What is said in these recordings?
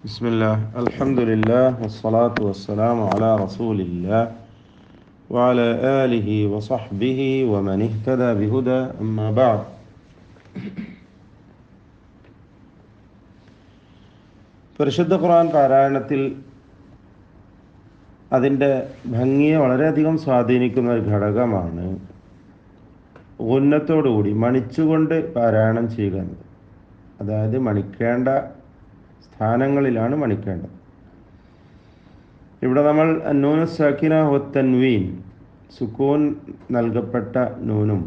بسم الله الحمد لله والصلاة والسلام على رسول الله وعلى آله وصحبه ومن اهتدى بهدى أما بعد. പരിശുദ്ധ ഖുർആൻ പാരായണത്തിൽ അതിൻ്റെ ഭംഗിയെ വളരെയധികം സ്വാധീനിക്കുന്ന ഒരു ഘടകമാണ് ഗുന്നത്തോടുകൂടി മണിച്ചുകൊണ്ട് പാരായണം ചെയ്യുക എന്നത്. അതായത് മണിക്കേണ്ട സ്ഥാനങ്ങളിലാണ് മണിക്കേണ്ടത്. ഇവിടെ നമ്മൾ നൂനു സാക്കിന തൻവീൻ, സുക്കൂൻ നൽകപ്പെട്ട നൂനും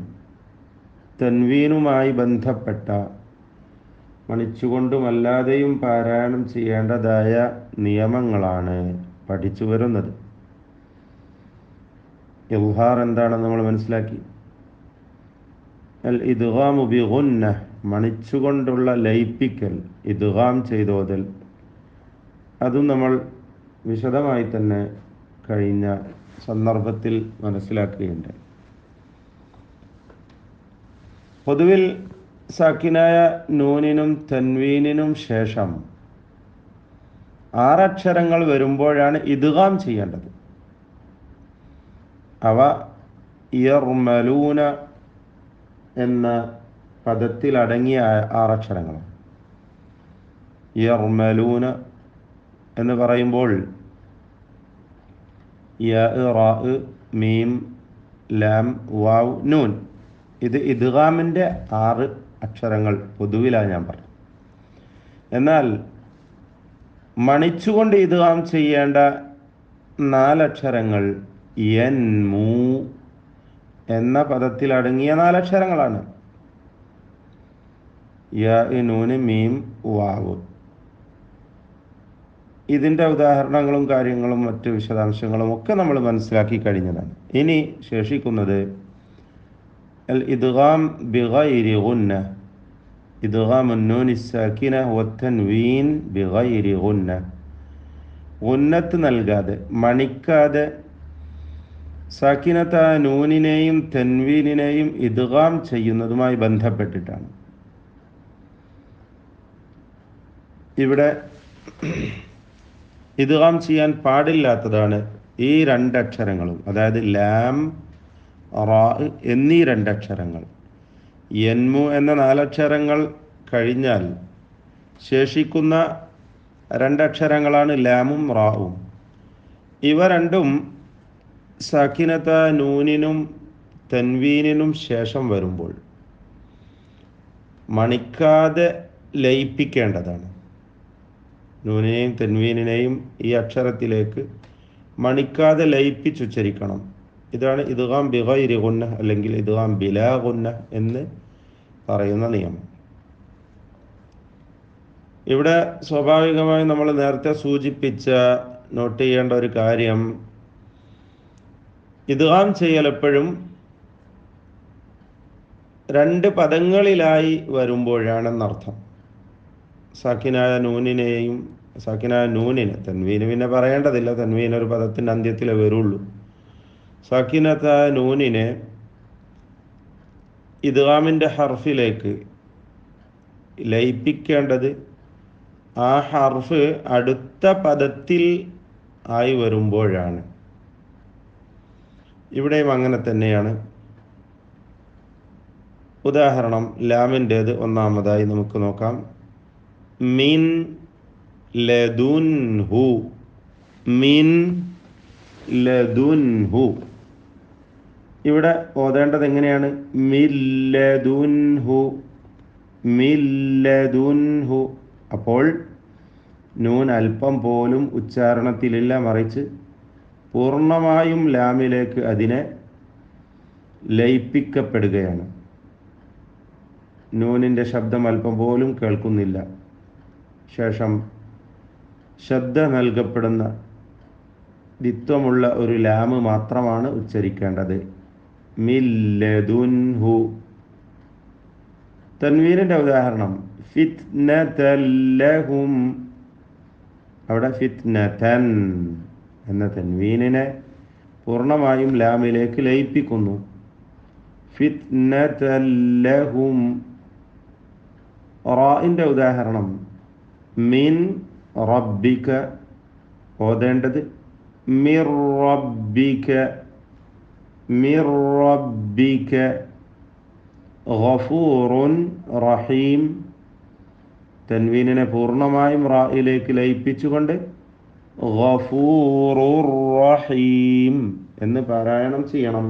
തൻവീനുമായി ബന്ധപ്പെട്ട മണിച്ചുകൊണ്ടും അല്ലാതെയും പാരായണം ചെയ്യേണ്ടതായ നിയമങ്ങളാണ് പഠിച്ചു വരുന്നത്. ഇൽഹാർ എന്താണെന്ന് നമ്മൾ മനസ്സിലാക്കി. അൽ ഇദ്ഗാമു ബി ഗുന്ന, മണിച്ചുകൊണ്ടുള്ള ലയിപ്പിക്കൽ, ഇദ്ഗാം ചെയ്തോതൽ, അതും നമ്മൾ വിശദമായി തന്നെ കഴിഞ്ഞ സന്ദർഭത്തിൽ മനസ്സിലാക്കുകയുണ്ടായി. പൊതുവിൽ സാക്കിനായ നൂനിനും തൻവീനിനും ശേഷം 6 അക്ഷരങ്ങൾ വരുമ്പോഴാണ് ഇദ്ഗാം ചെയ്യേണ്ടത്. അവ യർമലൂന എന്ന പദത്തിൽ അടങ്ങിയ 6 അക്ഷരങ്ങളാണ്. യർമലൂന എന്ന് പറയുമ്പോൾ യ, റാ, മീം, ലാം, വാവ്, നൂൻ, ഇത് ഇദ്ഗാമിൻ്റെ 6 അക്ഷരങ്ങൾ പൊതുവിലാണ് ഞാൻ പറഞ്ഞത്. എന്നാൽ മണിച്ചുകൊണ്ട് ഇദ്ഗാം ചെയ്യേണ്ട 4 അക്ഷരങ്ങൾ യൻമു എന്ന പദത്തിൽ അടങ്ങിയ 4 അക്ഷരങ്ങളാണ്. യ, നൂന്, മീം, വാവ്. ഇതിൻ്റെ ഉദാഹരണങ്ങളും കാര്യങ്ങളും മറ്റ് വിശദാംശങ്ങളും ഒക്കെ നമ്മൾ മനസ്സിലാക്കി കഴിഞ്ഞതാണ്. ഇനി ശേഷിക്കുന്നത് അൽ ഇദ്ഗാം ബിഗൈരി ഗുന്ന, ഇദ്ഗാമുൻ നൂനി സാക്കിന വത്തൻവീൻ ബിഗൈരി ഗുന്ന, ഗുന്നത്ത് നൽകാതെ മണിക്കാതെ സാക്കിനത്ത നൂനിനെയും തൻവീനിനെയും ഇദ്ഗാം ചെയ്യുന്നതുമായി ബന്ധപ്പെട്ടിട്ടാണ്. ഇവിടെ ഇദ്ഗാം ചെയ്യാൻ പാടില്ലാത്തതാണ് ഈ 2 അക്ഷരങ്ങളും, അതായത് ലാം, റാ എന്നീ 2 അക്ഷരങ്ങൾ. യൻമു എന്ന 4 അക്ഷരങ്ങൾ കഴിഞ്ഞാൽ ശേഷിക്കുന്ന 2 അക്ഷരങ്ങളാണ് ലാമും റാവും. ഇവ രണ്ടും സാക്കിനത്ത നൂനിനും തൻവീനിനും ശേഷം വരുമ്പോൾ മണിക്കാതെ ലയിപ്പിക്കേണ്ടതാണ്. നൂനിനെയും തൻവീനിനെയും ഈ അക്ഷരത്തിലേക്ക് മണിക്കാതെ ലയിപ്പിച്ചുച്ചരിക്കണം. ഇതാണ് ഇദ്ഗാം ബിഗൈരി ഗുന്ന അല്ലെങ്കിൽ ഇദ്ഗാം ബിലാ ഗുന്ന എന്ന് പറയുന്ന നിയമം. ഇവിടെ സ്വാഭാവികമായി നമ്മൾ നേരത്തെ സൂചിപ്പിച്ച നോട്ട് ചെയ്യേണ്ട ഒരു കാര്യം, ഇദ്ഗാം ചെയ്യൽ എപ്പോഴും 2 പദങ്ങളിലായി വരുമ്പോഴാണെന്നർത്ഥം. സാക്കിനായ നൂനിന്, തൻവീന് പിന്നെ പറയേണ്ടതില്ല, തൻവീൻ ഒരു പദത്തിൻ്റെ അന്ത്യത്തിലേ വരുള്ളൂ. സാക്കിനത്തായ നൂനിനെ ഇദ്ഗാമിൻ്റെ ഹർഫിലേക്ക് ലയിപ്പിക്കേണ്ടത് ആ ഹർഫ് അടുത്ത പദത്തിൽ ആയി വരുമ്പോഴാണ്. ഇവിടെയും അങ്ങനെ തന്നെയാണ്. ഉദാഹരണം ലാമിൻ്റേത് ഒന്നാമതായി നമുക്ക് നോക്കാം. മിൻ ലദുൻഹു, മിൻ ലദുൻഹു. ഇവിടെ ഓതേണ്ടത് എങ്ങനെയാണ്? മില്ലദുൻഹു, മില്ലദുൻഹു. അപ്പോൾ നൂൻ അല്പം പോലും ഉച്ചാരണത്തിലില്ല, മറിച്ച് പൂർണ്ണമായും ലാമിലേക്ക് അതിനെ ലയിപ്പിക്കപ്പെടുകയാണ്. നൂനിൻ്റെ ശബ്ദം അല്പം പോലും കേൾക്കുന്നില്ല. ശേഷം ശബ്ദ നൽകപ്പെടുന്ന ദ്വിത്വമുള്ള ഒരു ലാമ് മാത്രമാണ് ഉച്ചരിക്കേണ്ടത്. മില്ലദുൻഹു. തൻവീനിൻ്റെ ഉദാഹരണം ഫിത്നതല്ലഹും. അവിടെ ഫിത്നതൻ എന്ന തൻവീനിനെ പൂർണ്ണമായും ലാമിലേക്ക് ലയിപ്പിക്കുന്നു. ഫിത്നതല്ലഹും. റാഇൻ്റെ ഉദാഹരണം മിൻ റബ്ബിക ഓതേണ്ടത് മിർ റബ്ബിക, മിർ റബ്ബിക. ഗഫൂറുൻ റഹീം, തൻവീനിനെ പൂർണ്ണമായും റായിലേക്ക് ലയിപ്പിച്ചുകൊണ്ട് ഗഫൂറുർ റഹീം എന്ന് പാരായണം ചെയ്യണം.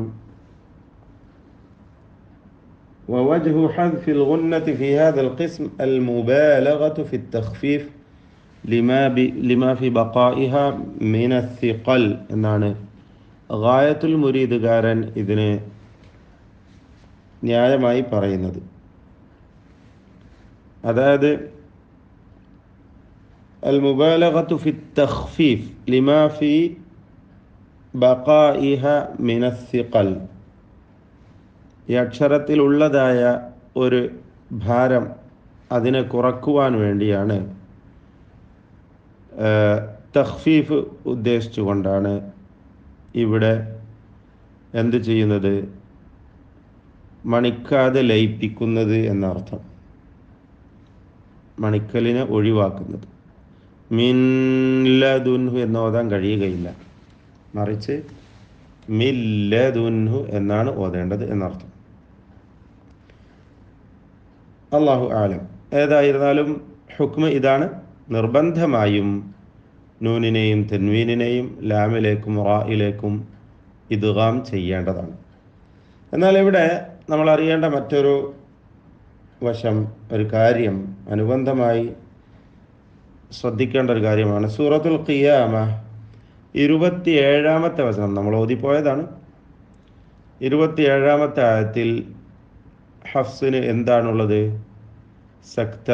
ووجه حذف الغنة في هذا القسم المبالغة في التخفيف لما في بقائها من الثقل എന്നാണ് ഗായത്തുൽ മുരീദുകാരൻ ഇതിനെ ന്യായമായി പറയുന്നത്. അതായത് المبالغة في التخفيف لما في بقائها من الثقل, ഈ അക്ഷരത്തിലുള്ളതായ ഒരു ഭാരം അതിനെ കുറക്കുവാൻ വേണ്ടിയാണ്, തഖ്ഫീഫ് ഉദ്ദേശിച്ചുകൊണ്ടാണ് ഇവിടെ എന്ത് ചെയ്യുന്നത്, മണിക്കാതെ ലയിപ്പിക്കുന്നത് എന്നർത്ഥം, മണിക്കലിനെ ഒഴിവാക്കുന്നത്. മിൻ ലദുൻഹു എന്ന് ഓതാൻ കഴിയുകയില്ല, മറിച്ച് മിൻ ലദുൻഹു എന്നാണ് ഓതേണ്ടത് എന്നർത്ഥം. അല്ലാഹു ആലം. ഏതായിരുന്നാലും ഹുക്മ ഇതാണ്, നിർബന്ധമായും നൂനിനെയും തൻവീനിനെയും ലാമിലേക്കും റായിലേക്കും ഇദ്ഗാം ചെയ്യേണ്ടതാണ്. എന്നാൽ ഇവിടെ നമ്മൾ അറിയേണ്ട മറ്റൊരു വശം, ഒരു കാര്യം, അനുബന്ധമായി ശ്രദ്ധിക്കേണ്ട ഒരു കാര്യമാണ്. സൂറത്തുൽ ഖിയാമ 27-ാമത്തെ വചനം നമ്മൾ ഓതിപ്പോയതാണ്. 27-ാമത്തെ ആയത്തിൽ ഹഫ്സിന് എന്താണുള്ളത്? സക്ത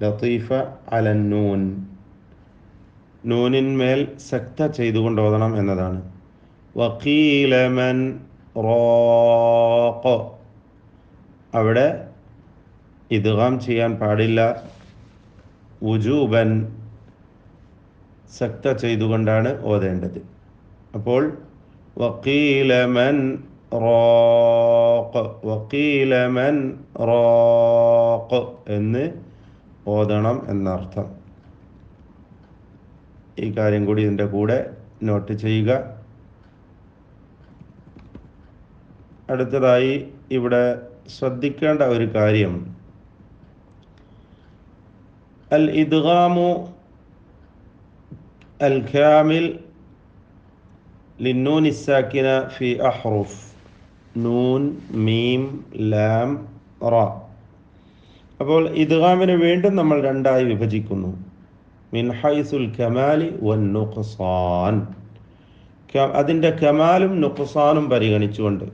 ലത്തീഫ അലന്നൂൻ, നൂനിന്മേൽ സക്ത ചെയ്തുകൊണ്ട് ഓതണം എന്നതാണ്. വഖീല മൻ റാഖ, അവിടെ ഇദ്ഗാം ചെയ്യാൻ പാടില്ല, വുജൂബൻ സക്ത ചെയ്തുകൊണ്ടാണ് ഓതേണ്ടത്. അപ്പോൾ വഖീല മൻ റാഖ, വഖീല മൻ റാഖ എന്ന് ഓതണം എന്നർത്ഥം. ഈ കാര്യം കൂടി ഇതിൻ്റെ കൂടെ നോട്ട് ചെയ്യുക. അടുത്തതായി ഇവിടെ ശ്രദ്ധിക്കേണ്ട ഒരു കാര്യം, അൽ ഇദ്ഗാമു അൽ കാമിൽ ലിന്നൂൻ സാക്കിന ഫി അഹ്റുഫ് നൂൻ മീം ലാം റ. അപ്പോൾ ഇദ്ഗാമിന് വീണ്ടും നമ്മൾ രണ്ടായി വിഭജിക്കുന്നു, മിൻ ഹൈസുൽ കമാലി വൻ നുഖ്സാൻ, അതിൻ്റെ കമാലും നുഖ്സാനും പരിഗണിച്ചുകൊണ്ട്.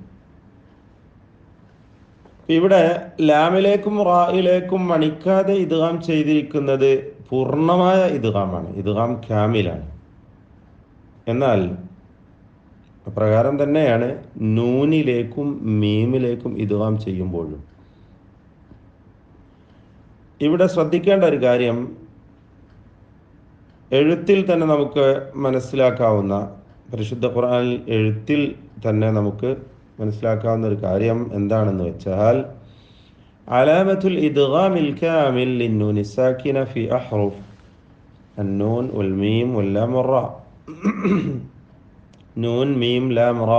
ഇവിടെ ലാമിലേക്കും റായിലേക്കും മണിക്കാതെ ഇദ്ഗാം ചെയ്തിരിക്കുന്നത് പൂർണ്ണമായ ഇദ്ഗാമാണ്, ഇദ്ഗാം കാമിലാണ്. എന്നാൽ അപ്രകാരം തന്നെയാണ് നൂനിലേക്കും മീമിലേക്കും ഇദ്ഗാം ചെയ്യുമ്പോഴും. ഇവിടെ ശ്രദ്ധിക്കേണ്ട ഒരു കാര്യം, എഴുത്തിൽ തന്നെ നമുക്ക് മനസ്സിലാക്കാവുന്ന, പരിശുദ്ധ ഖുർആനിൽ എഴുത്തിൽ തന്നെ നമുക്ക് മനസ്സിലാക്കാവുന്ന ഒരു കാര്യം എന്താണെന്ന് വെച്ചാൽ, അലാമത്തുൽ ഇദ്ഗാമിൽ കാമിൽ ലിന്നൂനി സാക്കിന ഫി അഹ്റുഫ് അന്നൂൻ വൽ മീം വൽ ലാം റ. നൂൻ മീം ലാം റ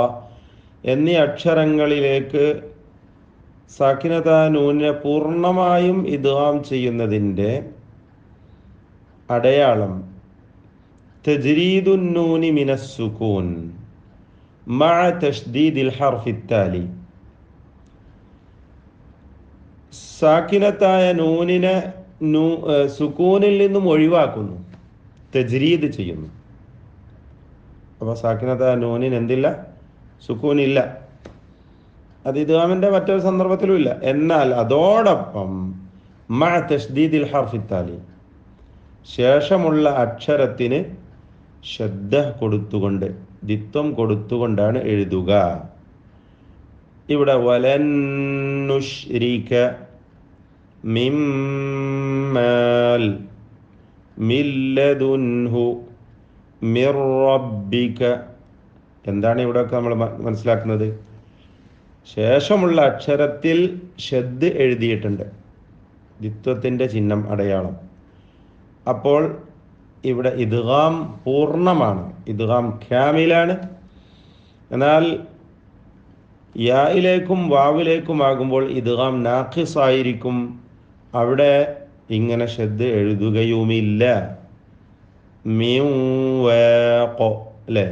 എന്നീ അക്ഷരങ്ങളിലേക്ക് സാക്കിനത നൂനിനെ പൂർണ്ണമായും ഇദ്ഗാം ചെയ്യുന്നതിൻ്റെ അടയാളം തജ്രീദുൻ നൂനി മിനസ് സുകൂൻ മഅ തശ്ദീദിൽ ഹർഫി താലി. സാക്കിനത്തായ നൂനിനെ സുകൂനിൽ നിന്നും ഒഴിവാക്കുന്നു, തജ്രീദ് ചെയ്യുന്നു. അപ്പോൾ സാക്കിനത്തായ നൂനിന് എന്തില്ല? സുക്കൂനില്ല. അത് ഇദ്ഗാമിൻ്റെ മറ്റൊരു സന്ദർഭത്തിലും ഇല്ല. എന്നാൽ അതോടൊപ്പം മഅ തശ്ദീദിൽ ഹർഫി താലി, ശേഷമുള്ള അക്ഷരത്തിന് ശബ്ദ കൊടുത്തുകൊണ്ട്, ദിത്വം കൊടുത്തുകൊണ്ടാണ് എഴുതുക. ഇവിടെ വലൻ നുശ്രിക മിമ്മാൽ മില്ലദുൻഹു മിർ റബ്ബിക. എന്താണ് ഇവിടെയൊക്കെ നമ്മൾ മനസ്സിലാക്കുന്നത്? ശേഷമുള്ള അക്ഷരത്തിൽ ഷദ് എഴുതിയിട്ടുണ്ട്, ദിത്വത്തിൻ്റെ ചിഹ്നം, അടയാളം. അപ്പോൾ ഇവിടെ ഇദ്ഗാം പൂർണ്ണമാണ്, ഇദ്ഗാം കാമിലാണ്. എന്നാൽ യായിലേക്കും വാവിലേക്കും ആകുമ്പോൾ ഇദ്ഗാം നാഖിസ് ആയിരിക്കും. അവിടെ ഇങ്ങനെ ഷദ് എഴുതുകയുമില്ല. മിൻ വാഖ അല്ലേ,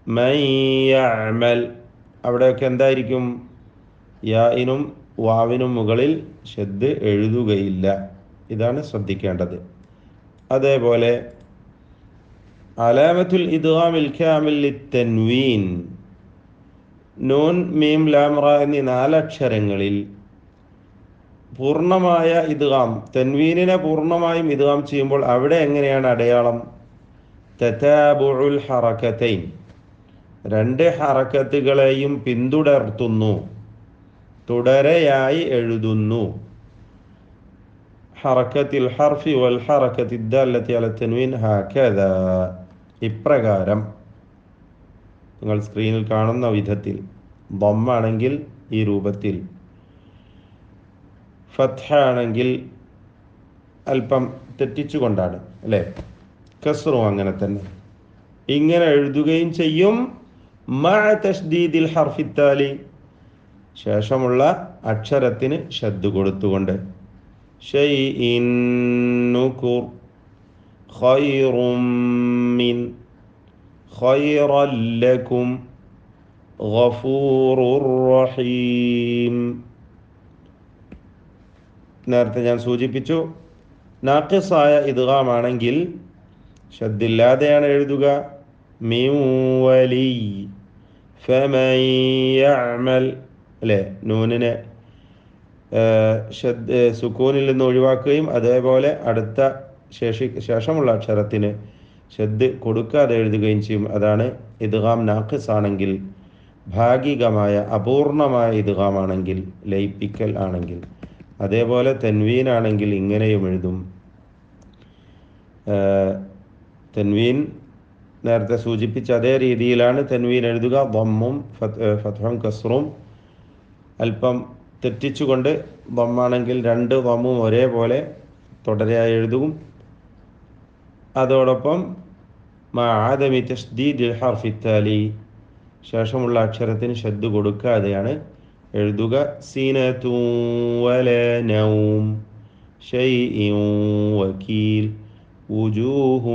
മൻ യഅമൽ, അവിടെയൊക്കെ എന്തായിരിക്കും? യാഇനും വാവിനും മുകളിൽ ഷദ് എഴുതുകയില്ല. ഇതാണ് ശ്രദ്ധിക്കേണ്ടത്. അതേപോലെ അലാമത്തുൽ ഇദ്ഗാമിൽ കാമിൽ ലിത്തൻവീൻ, നൂൻ മീം ലാം റ എന്നീ 4 അക്ഷരങ്ങളിൽ പൂർണ്ണമായ ഇദ്ഗാം, തൻവീനിനെ പൂർണ്ണമായും ഇദ്ഗാം ചെയ്യുമ്പോൾ അവിടെ എങ്ങനെയാണ് അടയാളം? തതാബുഉൽ ഹറകതൈൻ, 2 ഹറക്കത്തുകളെയും പിന്തുടർത്തുന്നു, തുടരെയായി എഴുതുന്നു. ഹറക്കത്തിൽ ഹർഫി വൽ ഹറക്കത്തി ദാലത്തി അല തൻവീൻ ഹകദാ, ഇപ്രകാരം നിങ്ങൾ സ്ക്രീനിൽ കാണുന്ന വിധത്തിൽ. ദമ്മാണെങ്കിൽ ഈ രൂപത്തിൽ, ഫത്ഹ ആണെങ്കിൽ അല്പം തെറ്റിച്ചുകൊണ്ടാണ് അല്ലേ, കസ്റും അങ്ങനെ തന്നെ. ഇങ്ങനെ എഴുതുകയും ചെയ്യും. മഅ തശ്ദീദിൽ ഹർഫി താലി, ശേഷമുള്ള അക്ഷരത്തിന് ഷദ് കൊടുത്തുകൊണ്ട്. ഷൈഇൻ നുകുർ ഖൈറും മിൻ ഖൈറൻ ലക്കും ഗഫൂറുർ റഹീം. നേരത്തെ ഞാൻ സൂചിപ്പിച്ചു, നാഖിസായ ഇദ്ഗാം ആണെങ്കിൽ ഷദ്ദില്ലാതെയാണ് എഴുതുക. മിൻ വലി ഫമൻ യഅമൽ അല്ലേ, നൂനിനെ സുക്കൂനിൽ നിന്ന് ഒഴിവാക്കുകയും അതേപോലെ അടുത്ത ശേഷമുള്ള അക്ഷരത്തിന് ഷദ് കൊടുക്കാതെ എഴുതുകയും ചെയ്യും. അതാണ് ഇദ്ഗാം നാഖിസ് ആണെങ്കിൽ. ഭാഗികമായ അപൂർണമായ ഇദ്ഗാം ആണെങ്കിൽ, ലയിപ്പിക്കൽ ആണെങ്കിൽ. അതേപോലെ തൻവീൻ ആണെങ്കിൽ ഇങ്ങനെയും എഴുതും. തൻവീൻ നേരത്തെ സൂചിപ്പിച്ച അതേ രീതിയിലാണ് തൻവീൻ എഴുതുക. ദമ്മും ഫത്ഹും കസ്റും അല്പം തെറ്റിച്ചുകൊണ്ട്, ദമ്മാണെങ്കിൽ 2 ദമ്മും ഒരേപോലെ തുടരെയായി എഴുതും. അതോടൊപ്പം മഅദമി തശ്ദീദിൽ ഹർഫി താലി, ശേഷമുള്ള അക്ഷരത്തിന് ഷദ് കൊടുക്കാതെയാണ് എഴുതുക. സീനതു വലാ നൗം ഷൈഇൻ വകീൽ വുജൂഹു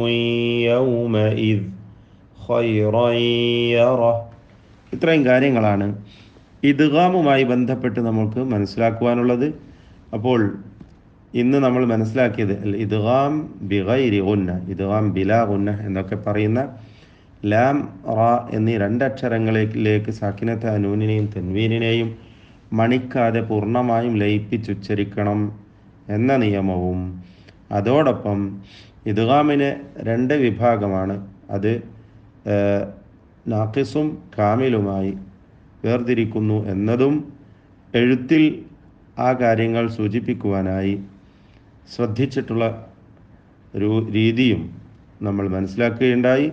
യൗമഇദ് ഖൈറൻ യറ. ഇത്രയും കാര്യങ്ങളാണ് ഇദ്ഗാമുമായി ബന്ധപ്പെട്ട് നമുക്ക് മനസ്സിലാക്കുവാനുള്ളത്. അപ്പോൾ ഇന്ന് നമ്മൾ മനസ്സിലാക്കിയത് ഇദ്ഗാം ബിഗൈരി ഗുന്ന, ഇദ്ഗാം ബിലാ ഗുന്ന എന്നൊക്കെ പറയുന്ന ലാം റ എന്നീ 2 അക്ഷരങ്ങളിലേക്ക് സാക്കിനത്ത നൂനിനെയും തൻവീനിനെയും മണിക്കാതെ പൂർണ്ണമായും ലയിപ്പിച്ചുച്ചരിക്കണം എന്ന നിയമവും, അതോടൊപ്പം ഇദ്ഗാമിന് 2 വിഭാഗമാണ്, അത് നാഖിസും കാമിലുമായി വേർതിരിക്കുന്നു എന്നതും എഴുത്തിൽ ആ കാര്യങ്ങൾ സൂചിപ്പിക്കുവാനായി ശ്രദ്ധിച്ചിട്ടുള്ള ഒരു രീതിയും നമ്മൾ മനസ്സിലാക്കുകയുണ്ടായി.